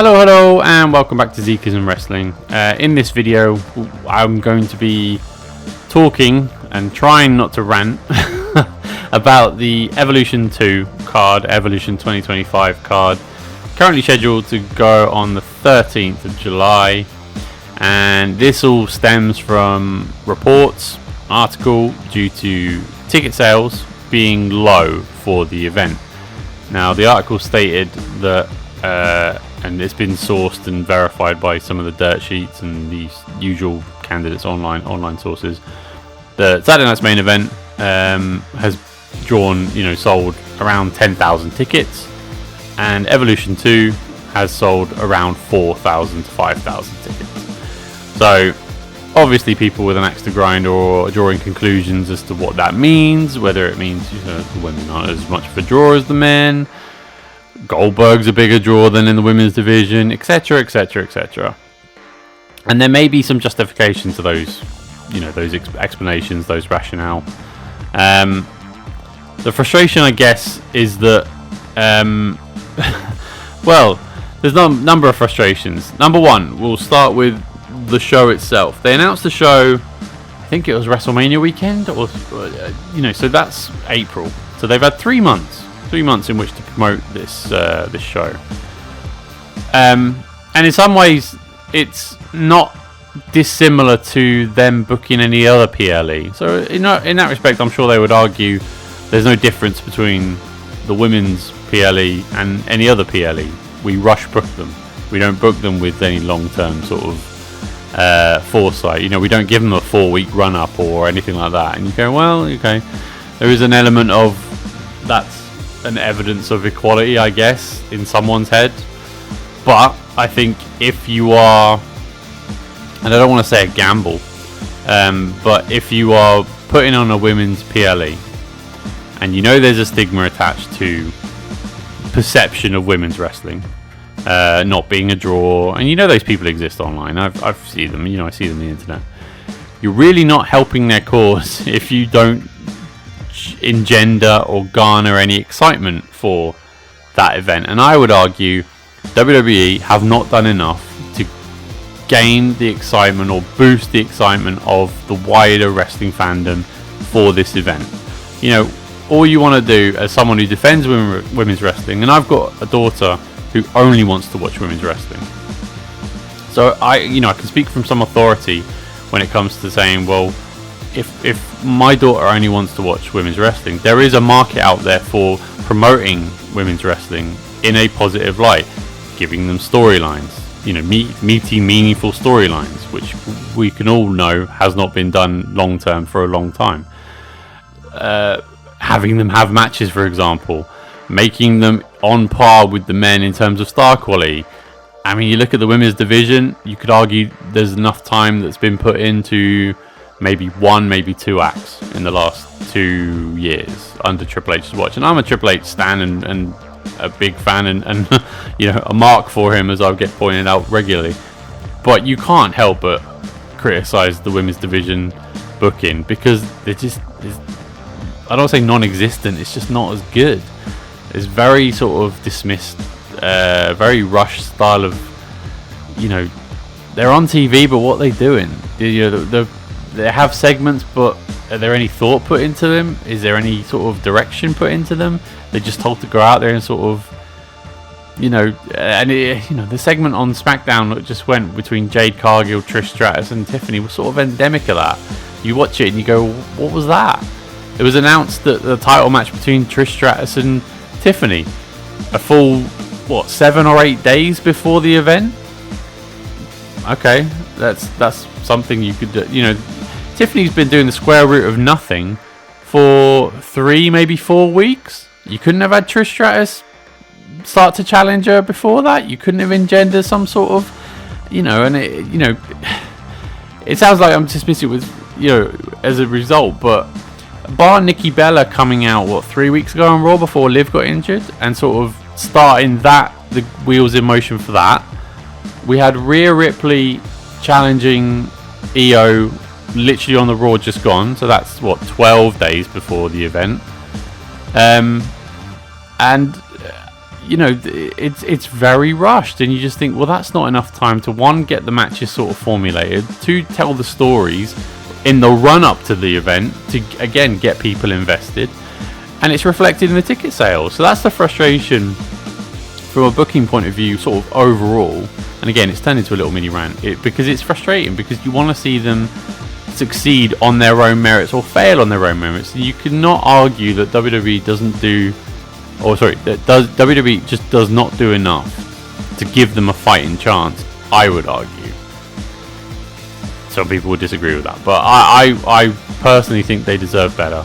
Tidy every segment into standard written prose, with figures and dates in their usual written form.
Hello, and welcome back to Zekism Wrestling. In this video, I'm going to be talking and trying not to rant about the Evolution 2 card, Evolution 2025 card, currently scheduled to go on the 13th of July. And this all stems from reports, article due to ticket sales being low for the event. Now, the article stated that and it's been sourced and verified by some of the dirt sheets and the usual candidates online sources. The Saturday night's main event has drawn, sold around 10,000 tickets, and Evolution 2 has sold around 4,000 to 5,000 tickets. So obviously people with an axe to grind or drawing conclusions as to what that means, whether it means the women aren't as much of a draw as the men, Goldberg's a bigger draw than in the women's division, etc, etc, etc. And there may be some justification to those, those explanations, those rationale. The frustration, I guess, is that, well, there's a number of frustrations. Number one, we'll start with the show itself. They announced the show, I think it was WrestleMania weekend, or so that's April. So they've had 3 months in which to promote this show, and in some ways it's not dissimilar to them booking any other PLE. So in that respect, I'm sure they would argue there's no difference between the women's PLE and any other PLE. We rush book them. We don't book them with any long-term sort of foresight. We don't give them a 4-week run-up or anything like that. And you go, well, okay, there is an element of that's an evidence of equality, I guess, in someone's head. But I think if you are, and I don't want to say a gamble, but if you are putting on a women's PLE and there's a stigma attached to perception of women's wrestling not being a draw, and those people exist online, I've seen them, I see them on the internet, you're really not helping their cause if you don't engender or garner any excitement for that event. And I would argue WWE have not done enough to gain the excitement or boost the excitement of the wider wrestling fandom for this event. All you want to do as someone who defends women's wrestling, and I've got a daughter who only wants to watch women's wrestling, so I can speak from some authority when it comes to saying, well, if my daughter only wants to watch women's wrestling, there is a market out there for promoting women's wrestling in a positive light, giving them storylines, meaty, meaningful storylines, which we can all know has not been done long term for a long time. Having them have matches, for example, making them on par with the men in terms of star quality. I mean, you look at the women's division, you could argue there's enough time that's been put into maybe 1, maybe 2 acts in the last 2 years under Triple H's watch. And I'm a Triple H stan and a big fan and a mark for him, as I get pointed out regularly. But you can't help but criticise the women's division booking because they're just, I don't say non-existent, it's just not as good. It's very sort of dismissed, very rushed style of, they're on TV, but what are they doing? They have segments, but are there any thought put into them? Is there any sort of direction put into them? They're just told to go out there and sort of, the segment on SmackDown that just went between Jade Cargill, Trish Stratus and Tiffany was sort of endemic of that. You watch it and you go, what was that? It was announced that the title match between Trish Stratus and Tiffany a full, 7 or 8 days before the event? Okay, that's something you could do. Tiffany's been doing the square root of nothing for 3, maybe 4 weeks. You couldn't have had Trish Stratus start to challenge her before that. You couldn't have engendered some sort of, and it sounds like I'm dismissing it with, as a result, but bar Nikki Bella coming out 3 weeks ago on Raw before Liv got injured and sort of starting the wheels in motion for that. We had Rhea Ripley challenging Io literally on the Raw just gone, so that's 12 days before the event. And you know, it's very rushed, and you just think, well, that's not enough time to, one, get the matches sort of formulated, two, tell the stories in the run up to the event to again get people invested, and it's reflected in the ticket sales. So that's the frustration from a booking point of view, sort of overall. And again, it's turned into a little mini rant because it's frustrating, because you want to see them succeed on their own merits or fail on their own merits. You cannot argue that WWE WWE just does not do enough to give them a fighting chance, I would argue. Some people would disagree with that, but I personally think they deserve better.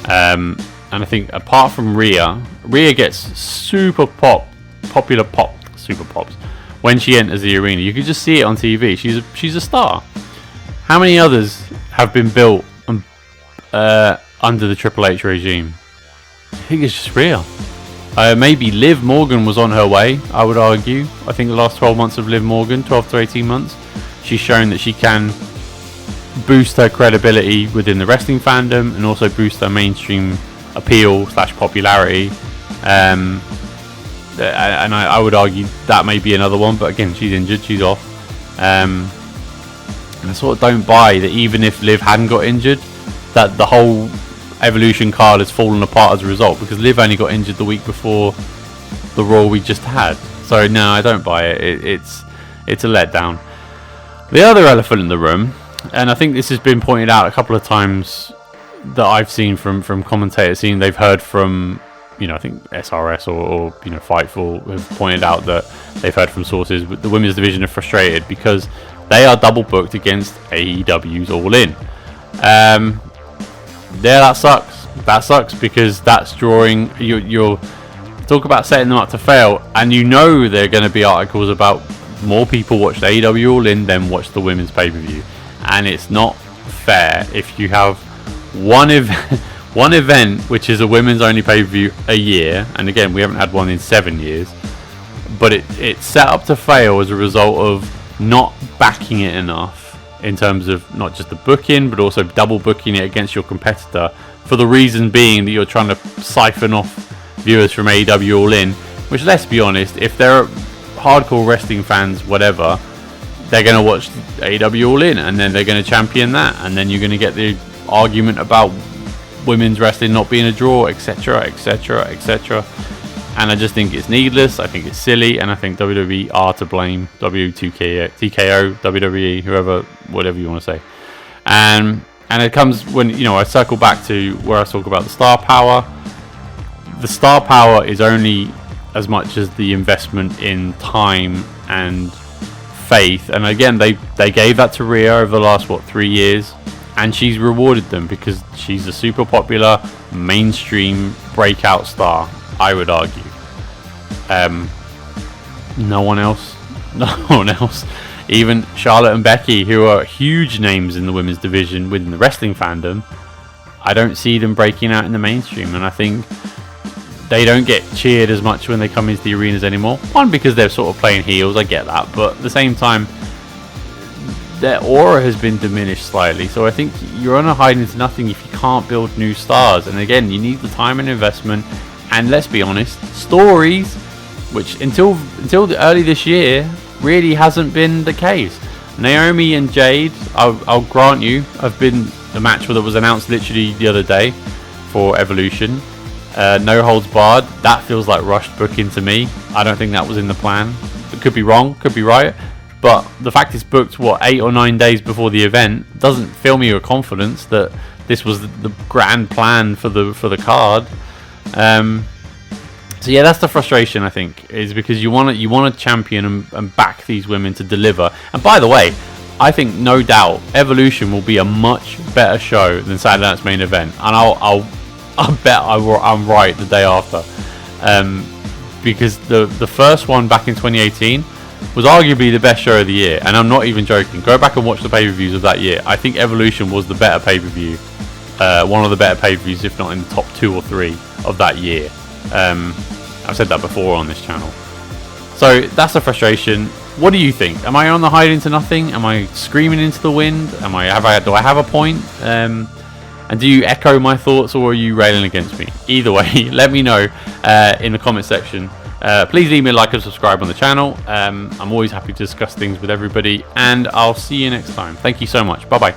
And I think apart from Rhea gets super pops when she enters the arena. You can just see it on TV. She's a star. How many others have been built under the Triple H regime? I think it's just Rhea. Maybe Liv Morgan was on her way, I would argue. I think the last 12 months of Liv Morgan, 12 to 18 months, she's shown that she can boost her credibility within the wrestling fandom and also boost her mainstream appeal / popularity. And I would argue that may be another one, but again, she's injured, she's off. And I sort of don't buy that even if Liv hadn't got injured, that the whole Evolution card has fallen apart as a result, because Liv only got injured the week before the Raw we just had. So no, I don't buy it. It's a letdown. The other elephant in the room, and I think this has been pointed out a couple of times that I've seen from commentators, they've heard from, you know, I think SRS or you know, Fightful have pointed out that they've heard from sources, but the women's division are frustrated because they are double booked against AEW's All In. Yeah, that sucks. That sucks because that's drawing. You're talk about setting them up to fail, and you know there are going to be articles about more people watched AEW All In than watched the women's pay-per-view, and it's not fair if you have one event which is a women's only pay-per-view a year, and again we haven't had one in 7 years, but it's set up to fail as a result of not backing it enough in terms of not just the booking but also double booking it against your competitor, for the reason being that you're trying to siphon off viewers from AEW All In, which, let's be honest, if they're hardcore wrestling fans, whatever, they're going to watch AEW All In and then they're going to champion that, and then you're going to get the argument about women's wrestling not being a draw, etc, etc, etc. And I just think it's needless, I think it's silly, and I think WWE are to blame. TKO, WWE, whoever, whatever you want to say. And it comes when, you know, I circle back to where I talk about the star power. The star power is only as much as the investment in time and faith. And again, they gave that to Rhea over the last 3 years, and she's rewarded them because she's a super popular mainstream breakout star, I would argue. No one else, even Charlotte and Becky, who are huge names in the women's division within the wrestling fandom, I don't see them breaking out in the mainstream, and I think they don't get cheered as much when they come into the arenas anymore. One, because they're sort of playing heels, I get that, but at the same time, their aura has been diminished slightly. So I think you're on a hide into nothing if you can't build new stars. And again, you need the time and investment, and let's be honest, stories, which until early this year really hasn't been the case. Naomi and Jade, I'll grant you, have been the match that was announced literally the other day for Evolution. No holds barred. That feels like rushed booking to me. I don't think that was in the plan. It could be wrong, could be right, but the fact it's booked 8 or 9 days before the event doesn't fill me with confidence that this was the grand plan for the card. So yeah, that's the frustration, I think, is because you want to champion and back these women to deliver. And by the way, I think no doubt Evolution will be a much better show than Saturday Night's Main Event, and I'll bet I'm right the day after, because the first one back in 2018 was arguably the best show of the year, and I'm not even joking. Go back and watch the pay-per-views of that year. I think Evolution was the better pay-per-view, one of the better pay-per-views, if not in the top 2 or 3 of that year. I've said that before on this channel. So that's the frustration. What do you think? Am I on the hide into nothing? Am I screaming into the wind? Do I have a point? And do you echo my thoughts, or are you railing against me? Either way, let me know in the comment section Please leave me a like and subscribe on the channel. I'm always happy to discuss things with everybody, and I'll see you next time. Thank you so much. Bye bye.